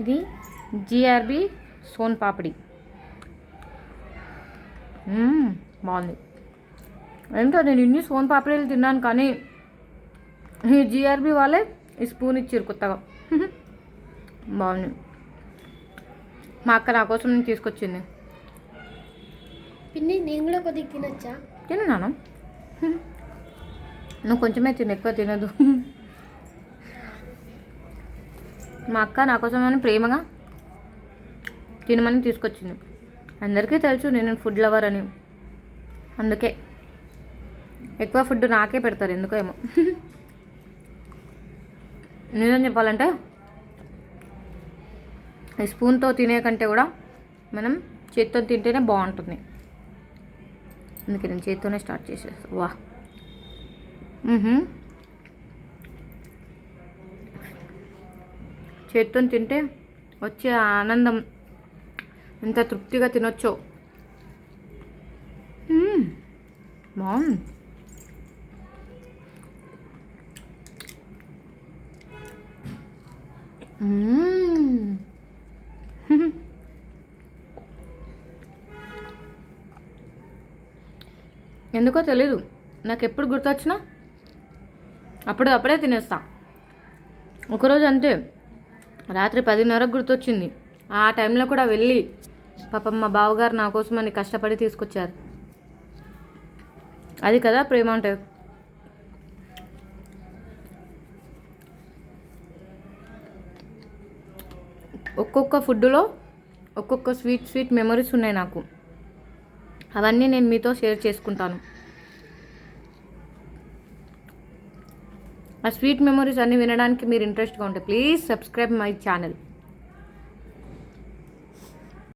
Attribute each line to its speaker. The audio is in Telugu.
Speaker 1: ఇది జిఆర్బి సోన్ పాపిడి. బాగుంది. ఏంటో నేను ఇన్ని సోన్ పాపిడీలు తిన్నాను, కానీ ఈ జిఆర్బి వాళ్ళే ఈ స్పూన్ ఇచ్చారు కొత్తగా. బాగుంది. మా అక్క నా కోసం నేను తీసుకొచ్చింది.
Speaker 2: పిన్ని నేను కూడా కొద్దిగా తినొచ్చా?
Speaker 1: తిన్నాను. నువ్వు కొంచెమే తిను, ఎక్కువ తినదు. మా అక్క నా కోసం ప్రేమగా తినమని తీసుకొచ్చింది. అందరికీ తెలుసు నేను ఫుడ్ లవర్ అని, అందుకే ఎక్కువ ఫుడ్ నాకే పెడతారు ఎందుకో ఏమో. నిజం చెప్పాలంటే ఈ స్పూన్తో తినే కంటే కూడా మనం చేత్తో తింటేనే బాగుంటుంది. అందుకే నేను చేత్తోనే స్టార్ట్ చేసేస్తాను. వా చేత్తో తింటే వచ్చే ఆనందం ఎంత తృప్తిగా తినొచ్చో. బాగుంది. ఎందుకో తెలీదు, నాకు ఎప్పుడు గుర్తొచ్చినా అప్పుడే తినేస్తా. ఒకరోజు అంతే, రాత్రి 10:30కు గుర్తొచ్చింది. ఆ టైంలో కూడా వెళ్ళి పాపం మా బావగారు నా కోసమని కష్టపడి తీసుకొచ్చారు. అది కదా ప్రేమ అంటే. ఒక్కొక్క ఫుడ్లో ఒక్కొక్క స్వీట్ మెమరీస్ ఉన్నాయి నాకు. అవన్నీ నేను మీతో షేర్ చేసుకుంటాను. ఆ స్వీట్ మెమరీస్ అన్నీ వినడానికి మీరు ఇంట్రెస్ట్గా ఉంటే ప్లీజ్ సబ్స్క్రైబ్ మై ఛానల్.